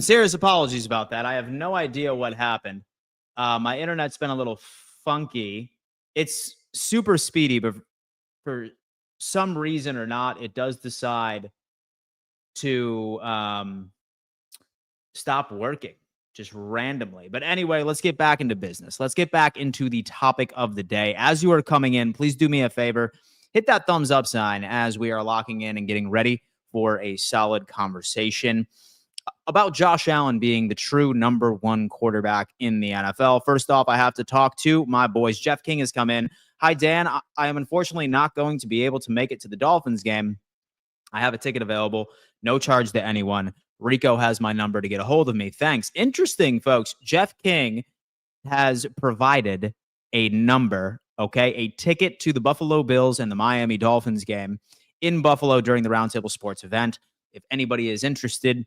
Serious apologies about that. I have no idea what happened. My internet's been a little funky. It's super speedy, but for some reason or not, it does decide to stop working just randomly. But anyway, let's get back into business. Let's get back into the topic of the day. As you are coming in, please do me a favor. Hit that thumbs up sign as we are locking in and getting ready for a solid conversation about Josh Allen being the true number one quarterback in the NFL. First off, I have to talk to my boys. Jeff King has come in. Hi, Dan. I am unfortunately not going to be able to make it to the Dolphins game. I have a ticket available. No charge to anyone. Rico has my number to get a hold of me. Thanks. Interesting, folks. Jeff King has provided a number, okay, a ticket to the Buffalo Bills and the Miami Dolphins game in Buffalo during the Roundtable Sports event. If anybody is interested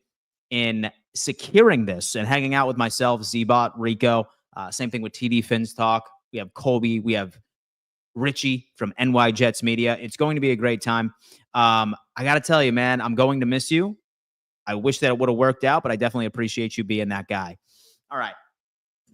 in securing this and hanging out with myself, Z-Bot, Rico, same thing with TD Fins Talk. We have Colby. We have Richie from NY Jets Media. It's going to be a great time. I got to tell you, man, I'm going to miss you. I wish that it would have worked out, but I definitely appreciate you being that guy. All right.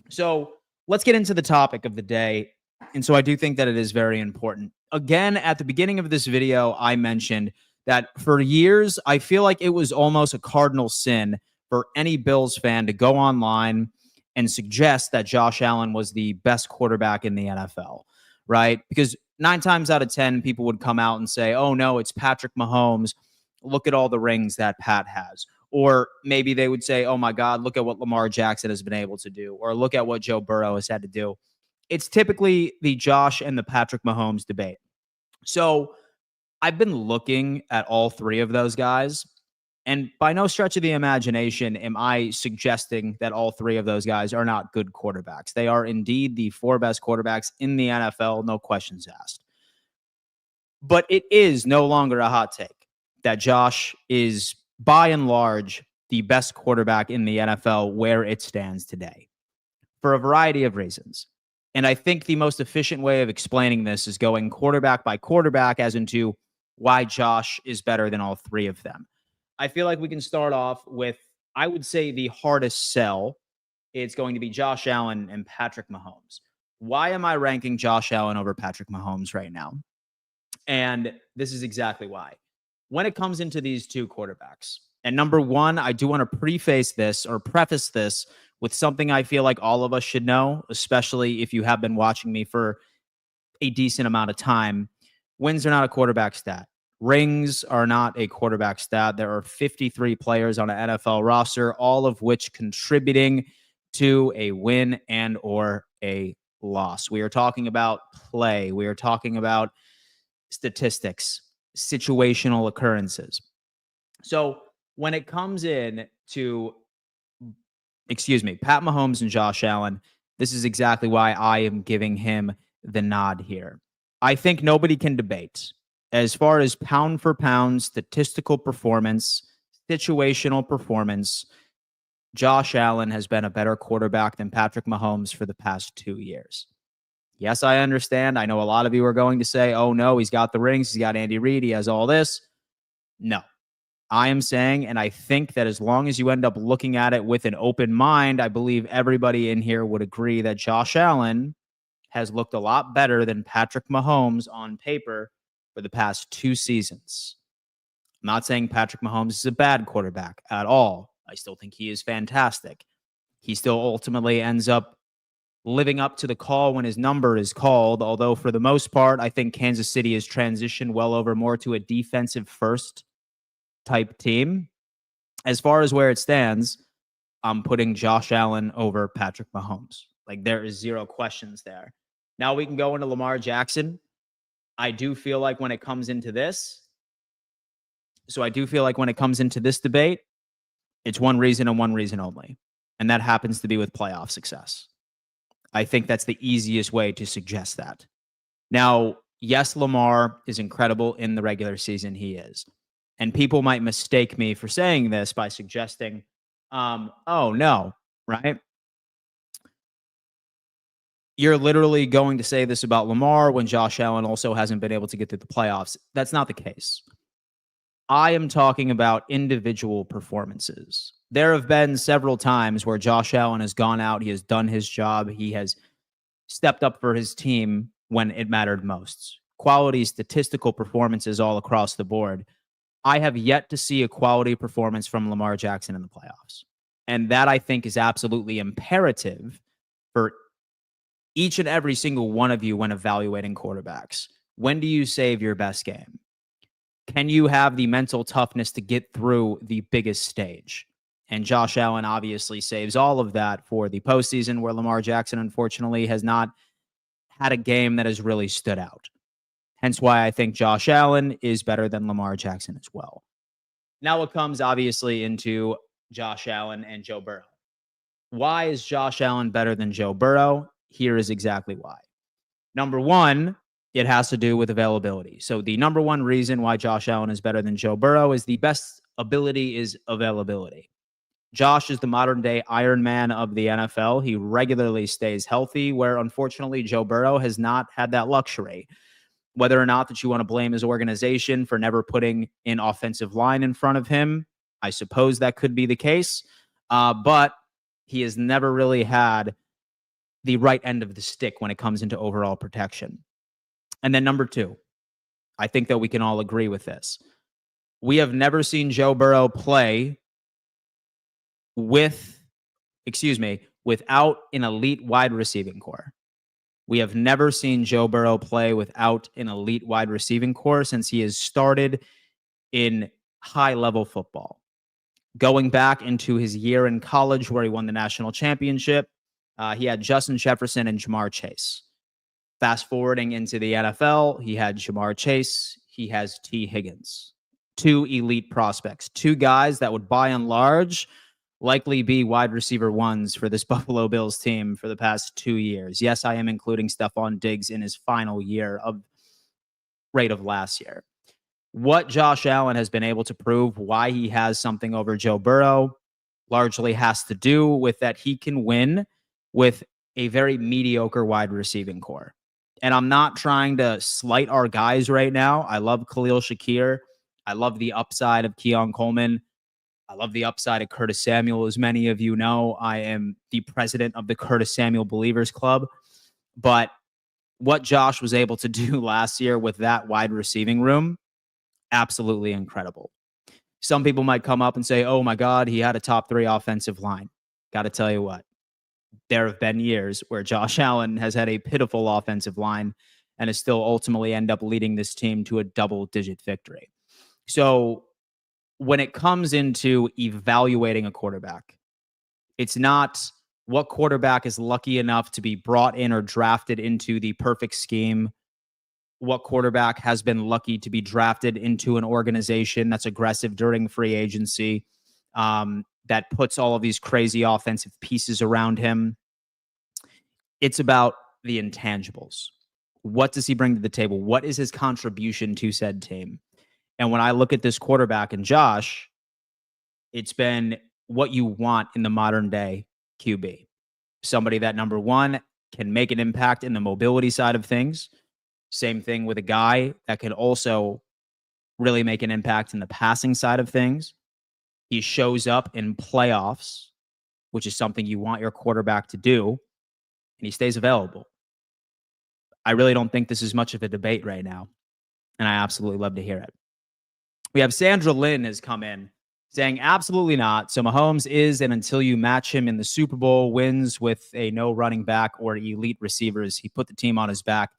So let's get into the topic of the day. And so I do think that it is very important. Again, at the beginning of this video, I mentioned that for years, I feel like it was almost a cardinal sin for any Bills fan to go online and suggest that Josh Allen was the best quarterback in the NFL, right? Because 9 times out of 10, people would come out and say, oh, no, it's Patrick Mahomes. Look at all the rings that Pat has. Or maybe they would say, oh, my God, look at what Lamar Jackson has been able to do. Or look at what Joe Burrow has had to do. It's typically the Josh and the Patrick Mahomes debate. So I've been looking at all three of those guys. And by no stretch of the imagination am I suggesting that all three of those guys are not good quarterbacks. They are indeed the 4 best quarterbacks in the NFL, no questions asked. But it is no longer a hot take that Josh is, by and large, the best quarterback in the NFL where it stands today, for a variety of reasons. And I think the most efficient way of explaining this is going quarterback by quarterback, as into why Josh is better than all three of them. I feel like we can start off with, I would say, the hardest sell. It's going to be Josh Allen and Patrick Mahomes. Why am I ranking Josh Allen over Patrick Mahomes right now? And this is exactly why. When it comes into these two quarterbacks, and number one, I do want to preface this with something I feel like all of us should know, especially if you have been watching me for a decent amount of time. Wins are not a quarterback stat. Rings are not a quarterback stat. There are 53 players on an NFL roster, all of which contributing to a win and or a loss. We are talking about play. We are talking about statistics, situational occurrences. So when it comes in to, Pat Mahomes and Josh Allen, this is exactly why I am giving him the nod here. I think nobody can debate. As far as pound for pound, statistical performance, situational performance, Josh Allen has been a better quarterback than Patrick Mahomes for the past 2 years. Yes, I understand. I know a lot of you are going to say, oh, no, he's got the rings. He's got Andy Reid. He has all this. No, I am saying, and I think that as long as you end up looking at it with an open mind, I believe everybody in here would agree that Josh Allen has looked a lot better than Patrick Mahomes on paper for the past 2 seasons. I'm not saying Patrick Mahomes is a bad quarterback at all. I still think he is fantastic. He still ultimately ends up living up to the call when his number is called, although for the most part, I think Kansas City has transitioned well over more to a defensive first type team. As far as where it stands, I'm putting Josh Allen over Patrick Mahomes. Like, there is zero questions there. Now we can go into Lamar Jackson. I do feel like when it comes into this debate, it's one reason and one reason only. And that happens to be with playoff success. I think that's the easiest way to suggest that. Now, yes, Lamar is incredible in the regular season. He is. And people might mistake me for saying this by suggesting, oh, no, right? You're literally going to say this about Lamar when Josh Allen also hasn't been able to get through the playoffs. That's not the case. I am talking about individual performances. There have been several times where Josh Allen has gone out, he has done his job, he has stepped up for his team when it mattered most. Quality statistical performances all across the board. I have yet to see a quality performance from Lamar Jackson in the playoffs. And that, I think, is absolutely imperative for each and every single one of you when evaluating quarterbacks. When do you save your best game? Can you have the mental toughness to get through the biggest stage? And Josh Allen obviously saves all of that for the postseason, where Lamar Jackson, unfortunately, has not had a game that has really stood out. Hence why I think Josh Allen is better than Lamar Jackson as well. Now it comes obviously into Josh Allen and Joe Burrow. Why is Josh Allen better than Joe Burrow? Here is exactly why. Number one, it has to do with availability. So the number one reason why Josh Allen is better than Joe Burrow is the best ability is availability. Josh is the modern day Iron Man of the NFL. He regularly stays healthy, where unfortunately Joe Burrow has not had that luxury. Whether or not that you want to blame his organization for never putting an offensive line in front of him, I suppose that could be the case. But he has never really had the right end of the stick when it comes into overall protection. And then number two, I think that we can all agree with this. We have never seen Joe Burrow play without an elite wide receiving core. We have never seen Joe Burrow play without an elite wide receiving core since he has started in high-level football. Going back into his year in college where he won the national championship, he had Justin Jefferson and Ja'Marr Chase. Fast forwarding into the NFL, he had Ja'Marr Chase. He has T. Higgins. Two elite prospects. Two guys that would, by and large, likely be wide receiver ones for this Buffalo Bills team for the past 2 years. Yes, I am including Stephon Diggs in his final year of rate of last year. What Josh Allen has been able to prove why he has something over Joe Burrow largely has to do with that he can win with a very mediocre wide receiving core. And I'm not trying to slight our guys right now. I love Khalil Shakir. I love the upside of Keon Coleman. I love the upside of Curtis Samuel. As many of you know, I am the president of the Curtis Samuel Believers Club. But what Josh was able to do last year with that wide receiving room, absolutely incredible. Some people might come up and say, oh my God, he had a top 3 offensive line. Got to tell you what, there have been years where Josh Allen has had a pitiful offensive line and has still ultimately end up leading this team to a double-digit victory. So when it comes into evaluating a quarterback, it's not what quarterback is lucky enough to be brought in or drafted into the perfect scheme. What quarterback has been lucky to be drafted into an organization that's aggressive during free agency, that puts all of these crazy offensive pieces around him. It's about the intangibles. What does he bring to the table? What is his contribution to said team? And when I look at this quarterback and Josh, it's been what you want in the modern day QB. Somebody that, number one, can make an impact in the mobility side of things. Same thing with a guy that can also really make an impact in the passing side of things. He shows up in playoffs, which is something you want your quarterback to do, and he stays available. I really don't think this is much of a debate right now, and I absolutely love to hear it. We have Sandra Lynn has come in saying absolutely not. So Mahomes is, and until you match him in the Super Bowl, wins with a no running back or elite receivers. He put the team on his back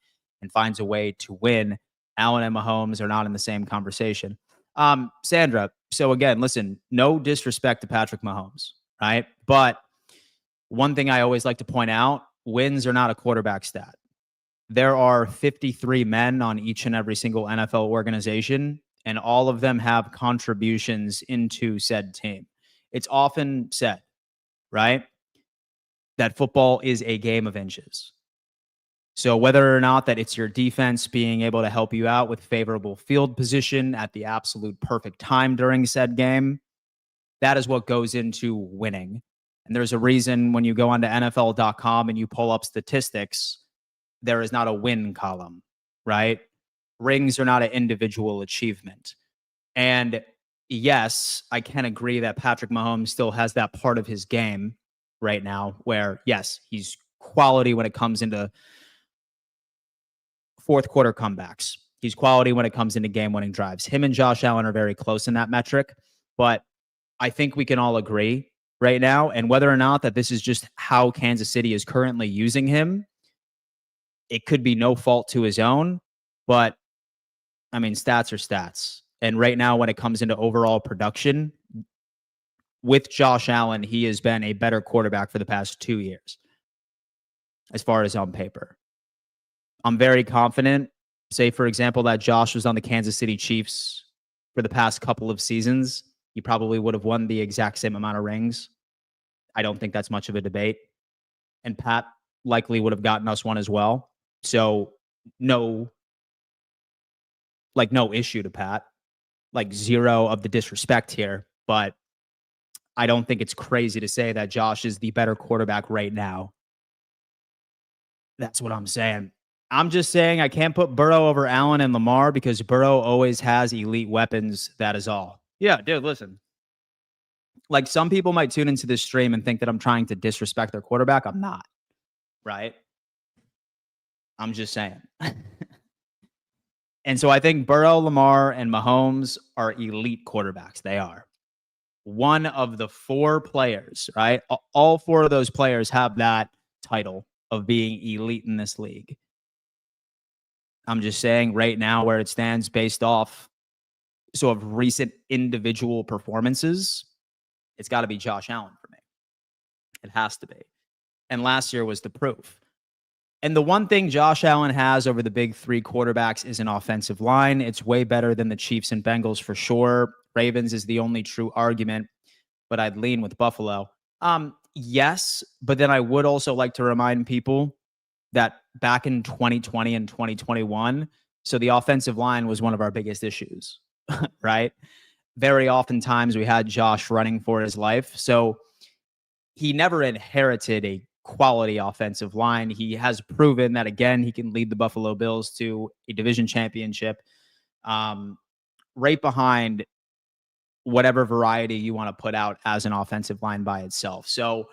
and finds a way to win. Allen and Mahomes are not in the same conversation. Sandra, so again, listen, no disrespect to Patrick Mahomes, right? But one thing I always like to point out, wins are not a quarterback stat. There are 53 men on each and every single NFL organization, and all of them have contributions into said team. It's often said, right, that football is a game of inches. So whether or not that it's your defense being able to help you out with favorable field position at the absolute perfect time during said game, that is what goes into winning. And there's a reason when you go onto NFL.com and you pull up statistics, there is not a win column, right? Rings are not an individual achievement. And yes, I can agree that Patrick Mahomes still has that part of his game right now where, yes, he's quality when it comes into fourth quarter comebacks. He's quality when it comes into game winning drives. Him and Josh Allen are very close in that metric, but I think we can all agree right now. And whether or not that this is just how Kansas City is currently using him, it could be no fault to his own. But I mean, stats are stats. And right now, when it comes into overall production, with Josh Allen, he has been a better quarterback for the past 2 years, as far as on paper. I'm very confident. Say, for example, that Josh was on the Kansas City Chiefs for the past couple of seasons. He probably would have won the exact same amount of rings. I don't think that's much of a debate. And Pat likely would have gotten us one as well. So no issue to Pat. Like zero of the disrespect here. But I don't think it's crazy to say that Josh is the better quarterback right now. That's what I'm saying. I'm just saying I can't put Burrow over Allen and Lamar because Burrow always has elite weapons. That is all. Yeah, dude, listen. Like some people might tune into this stream and think that I'm trying to disrespect their quarterback. I'm not, right? I'm just saying. And so I think Burrow, Lamar, and Mahomes are elite quarterbacks. They are. One of the four players, right? All four of those players have that title of being elite in this league. I'm just saying right now where it stands based off sort of recent individual performances, it's got to be Josh Allen for me. It has to be. And last year was the proof. And the one thing Josh Allen has over the big three quarterbacks is an offensive line. It's way better than the Chiefs and Bengals for sure. Ravens is the only true argument, but I'd lean with Buffalo. Yes, but then I would also like to remind people that back in 2020 and 2021, so the offensive line was one of our biggest issues, right? Very oftentimes we had Josh running for his life. So he never inherited a quality offensive line. He has proven that, again, he can lead the Buffalo Bills to a division championship, right behind whatever variety you want to put out as an offensive line by itself. So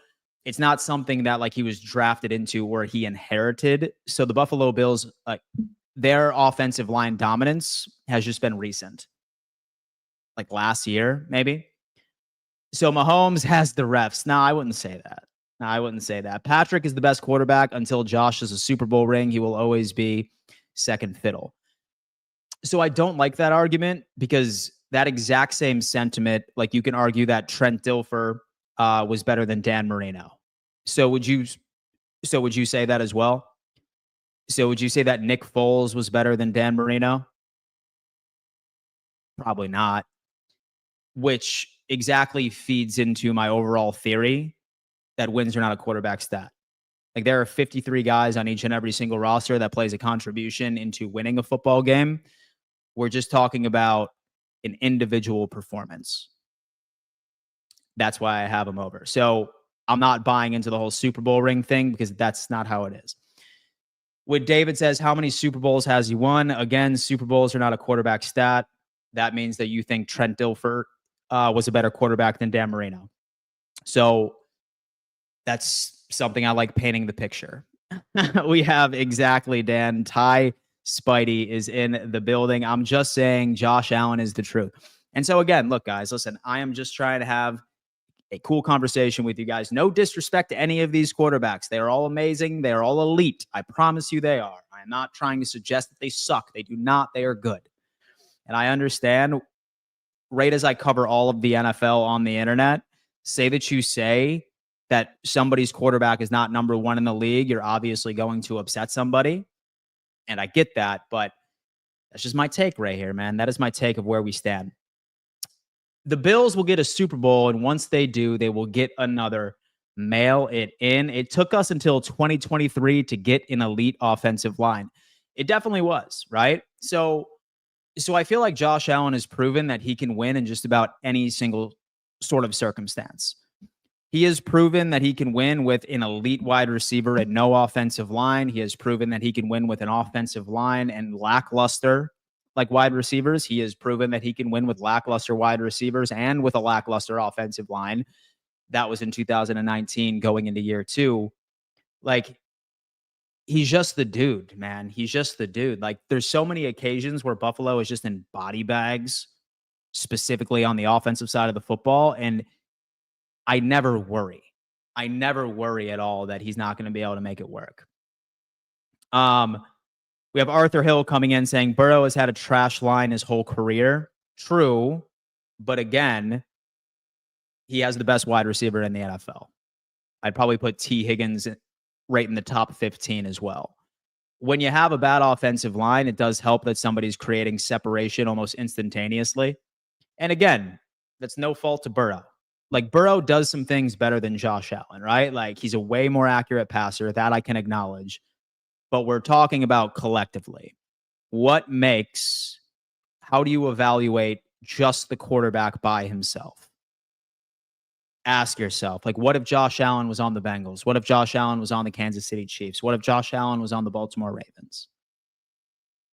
it's not something that like he was drafted into or he inherited. So the Buffalo Bills, their offensive line dominance has just been recent, like last year, maybe. So Mahomes has the refs. No, I wouldn't say that. No, I wouldn't say that. Patrick is the best quarterback until Josh has a Super Bowl ring. He will always be second fiddle. So I don't like that argument because that exact same sentiment, like you can argue that Trent Dilfer was better than Dan Marino. So would you say that as well? So would you say that Nick Foles was better than Dan Marino? Probably not. Which exactly feeds into my overall theory that wins are not a quarterback stat. Like there are 53 guys on each and every single roster that plays a contribution into winning a football game. We're just talking about an individual performance. That's why I have him over. So I'm not buying into the whole Super Bowl ring thing because that's not how it is. When David says, how many Super Bowls has he won? Again, Super Bowls are not a quarterback stat. That means that you think Trent Dilfer was a better quarterback than Dan Marino. So that's something I like painting the picture. We have exactly, Dan. Ty Spidey is in the building. I'm just saying Josh Allen is the truth. And so again, look, guys, listen, I am just trying to have a cool conversation with you guys. No disrespect to any of these quarterbacks. They are all amazing. They are all elite. I promise you they are. I am not trying to suggest that they suck. They do not. They are good. And I understand, right as I cover all of the NFL on the internet, say that you say that somebody's quarterback is not number one in the league, you're obviously going to upset somebody. And I get that, but that's just my take right here, man. That is my take of where we stand. The Bills will get a Super Bowl, and once they do, they will get another. Mail it in. It took us until 2023 to get an elite offensive line. It definitely was, right? So I feel like Josh Allen has proven that he can win in just about any single sort of circumstance. He has proven that he can win with an elite wide receiver and no offensive line. He has proven that he can win with an offensive line and lackluster like wide receivers. He has proven that he can win with lackluster wide receivers and with a lackluster offensive line. That was in 2019 going into year 2. Like, he's just the dude, man. He's just the dude. Like, there's so many occasions where Buffalo is just in body bags, specifically on the offensive side of the football, and I never worry. I never worry at all that he's not going to be able to make it work. We have Arthur Hill coming in saying Burrow has had a trash line his whole career. True, but again, he has the best wide receiver in the NFL. I'd probably put T. Higgins right in the top 15 as well. When you have a bad offensive line, it does help that somebody's creating separation almost instantaneously. And again, that's no fault to Burrow. Like, Burrow does some things better than Josh Allen, right? Like, he's a way more accurate passer. That I can acknowledge. But we're talking about collectively. How do you evaluate just the quarterback by himself? Ask yourself, like, what if Josh Allen was on the Bengals? What if Josh Allen was on the Kansas City Chiefs? What if Josh Allen was on the Baltimore Ravens?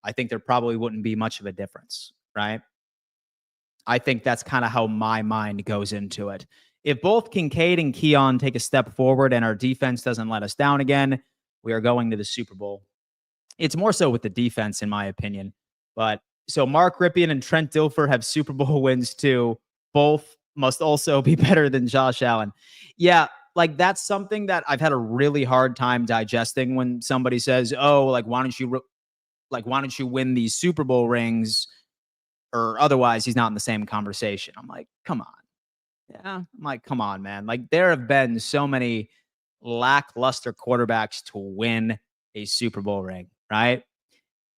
I think there probably wouldn't be much of a difference, right? I think that's kind of how my mind goes into it. If both Kincaid and Keon take a step forward and our defense doesn't let us down again, we are going to the Super Bowl. It's more so with the defense, in my opinion. But so Mark Ripien and Trent Dilfer have Super Bowl wins too. Both must also be better than Josh Allen. Yeah, like, that's something that I've had a really hard time digesting when somebody says, "Oh, like, why don't you win these Super Bowl rings, or otherwise he's not in the same conversation." I'm like, come on. Yeah, I'm like, come on, man. Like, there have been so many lackluster quarterbacks to win a Super Bowl ring, right?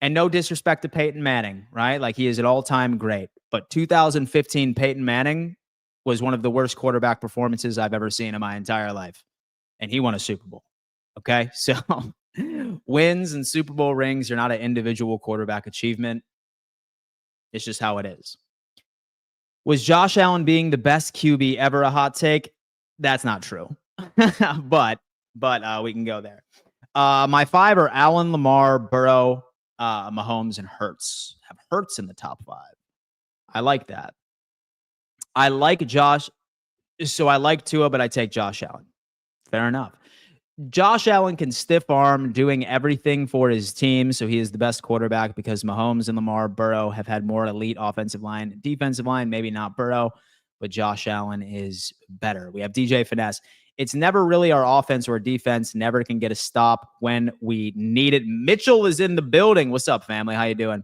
And no disrespect to Peyton Manning, right? Like, he is an all-time great. But 2015 Peyton Manning was one of the worst quarterback performances I've ever seen in my entire life. And he won a Super Bowl. Okay? So wins and Super Bowl rings are not an individual quarterback achievement. It's just how it is. Was Josh Allen being the best QB ever a hot take? That's not true. but we can go there. My 5 are Allen, Lamar, Burrow, Mahomes, and Hurts. Have Hurts in the top 5. I like that. I like Josh. So I like Tua, but I take Josh Allen. Fair enough. Josh Allen can stiff arm doing everything for his team, so he is the best quarterback because Mahomes and Lamar, Burrow have had more elite offensive line. Defensive line, maybe not Burrow, but Josh Allen is better. We have DJ Finesse. It's never really our offense or defense. Never can get a stop when we need it. Mitchell is in the building. What's up, family? How you doing?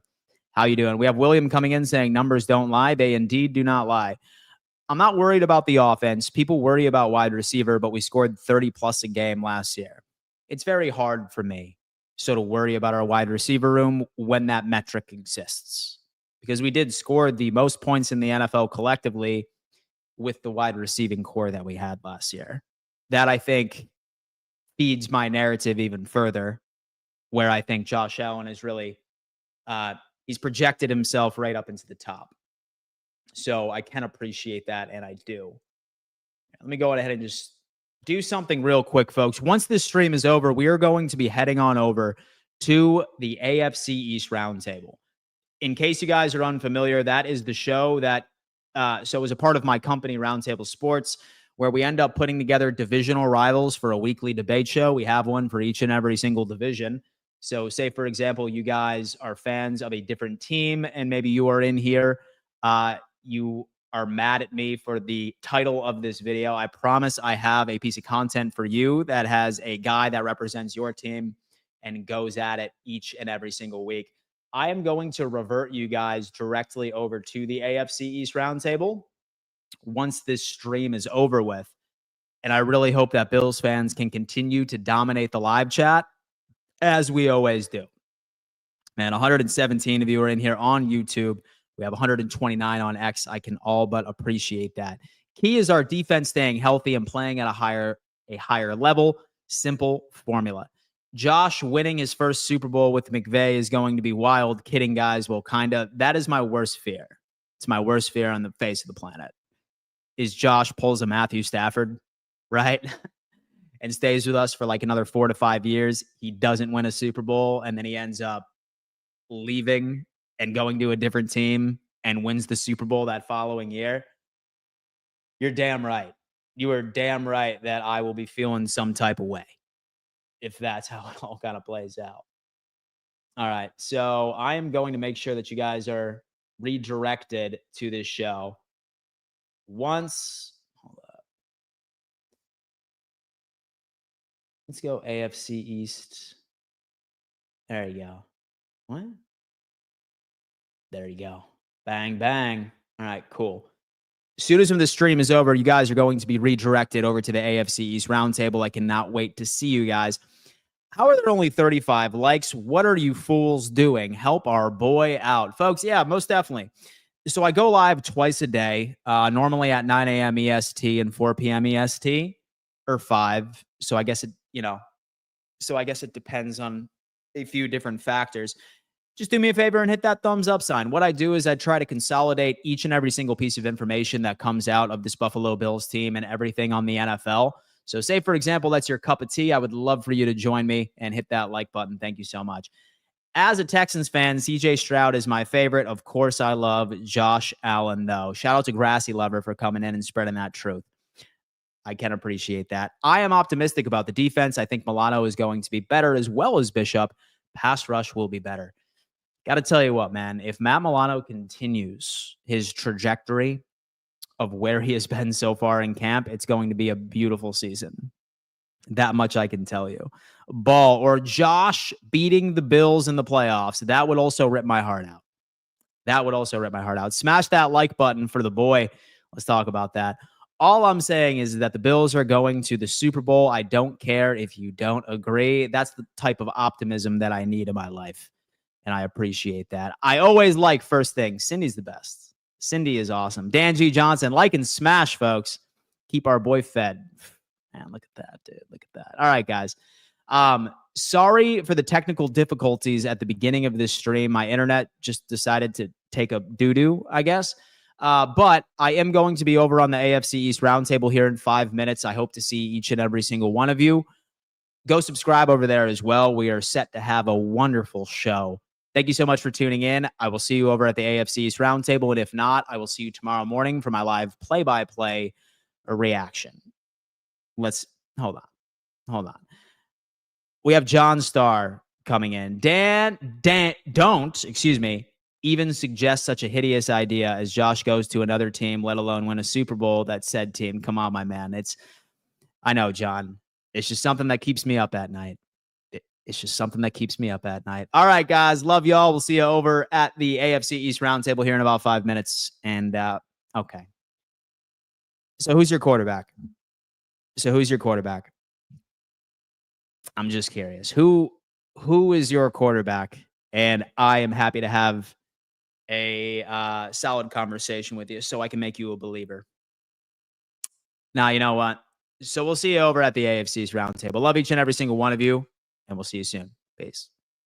We have William coming in saying numbers don't lie. They indeed do not lie. I'm not worried about the offense. People worry about wide receiver, but we scored 30 plus a game last year. It's very hard for me to worry about our wide receiver room when that metric exists, because we did score the most points in the NFL collectively with the wide receiving core that we had last year. That, I think, feeds my narrative even further, where I think Josh Allen is really, he's projected himself right up into the top. So I can appreciate that, and I do. Let me go ahead and just do something real quick, folks. Once this stream is over, we are going to be heading on over to the AFC East Roundtable. In case you guys are unfamiliar, that is the show that so is a part of my company, Roundtable Sports, where we end up putting together divisional rivals for a weekly debate show. We have one for each and every single division. So say, for example, you guys are fans of a different team, and maybe you are in here. You are mad at me for the title of this video. I promise I have a piece of content for you that has a guy that represents your team and goes at it each and every single week. I am going to revert you guys directly over to the AFC East Roundtable once this stream is over with. And I really hope that Bills fans can continue to dominate the live chat as we always do. Man, 117 of you are in here on YouTube. We have 129 on X. I can all but appreciate that. Key is our defense staying healthy and playing at a higher level. Simple formula. Josh winning his first Super Bowl with McVay is going to be wild. Kidding, guys. Well, kind of. That is my worst fear. It's my worst fear on the face of the planet. Is Josh pulls a Matthew Stafford, right? And stays with us for like another 4 to 5 years. He doesn't win a Super Bowl, and then he ends up leaving and going to a different team and wins the Super Bowl that following year, you're damn right. You are damn right that I will be feeling some type of way if that's how it all kind of plays out. All right. So I am going to make sure that you guys are redirected to this show. Hold up. Let's go AFC East. There you go. What? There you go. Bang, bang. All right, cool. As soon as the stream is over, you guys are going to be redirected over to the AFC East Roundtable. I cannot wait to see you guys. How are there only 35 likes? What are you fools doing? Help our boy out. Folks, yeah, most definitely. So I go live twice a day, normally at 9 a.m. EST and 4 p.m. EST, or 5. So I guess it depends on a few different factors. Just do me a favor and hit that thumbs up sign. What I do is I try to consolidate each and every single piece of information that comes out of this Buffalo Bills team and everything on the NFL. So say, for example, that's your cup of tea. I would love for you to join me and hit that like button. Thank you so much. As a Texans fan, CJ Stroud is my favorite. Of course, I love Josh Allen, though. Shout out to Grassy Lover for coming in and spreading that truth. I can appreciate that. I am optimistic about the defense. I think Milano is going to be better as well as Bishop. Pass rush will be better. Got to tell you what, man, if Matt Milano continues his trajectory of where he has been so far in camp, it's going to be a beautiful season. That much I can tell you. Ball or Josh beating the Bills in the playoffs. That would also rip my heart out. Smash that like button for the boy. Let's talk about that. All I'm saying is that the Bills are going to the Super Bowl. I don't care if you don't agree. That's the type of optimism that I need in my life. And I appreciate that. I always like first thing. Cindy's the best. Cindy is awesome. Dan G. Johnson, like and smash, folks. Keep our boy fed. Man, look at that, dude. Look at that. All right, guys. Sorry for the technical difficulties at the beginning of this stream. My internet just decided to take a doo-doo, I guess. But I am going to be over on the AFC East Roundtable here in 5 minutes. I hope to see each and every single one of you. Go subscribe over there as well. We are set to have a wonderful show. Thank you so much for tuning in. I will see you over at the AFC East Roundtable. And if not, I will see you tomorrow morning for my live play-by-play reaction. Let's hold on. We have John Starr coming in. Dan, don't even suggest such a hideous idea as Josh goes to another team, let alone win a Super Bowl. That said team. Come on, my man. I know, John. It's just something that keeps me up at night. All right, guys. Love y'all. We'll see you over at the AFC East Roundtable here in about 5 minutes. And, okay. So who's your quarterback? I'm just curious. Who is your quarterback? And I am happy to have a solid conversation with you so I can make you a believer. Now, you know what? So we'll see you over at the AFC's Roundtable. Love each and every single one of you, and we'll see you soon. Peace.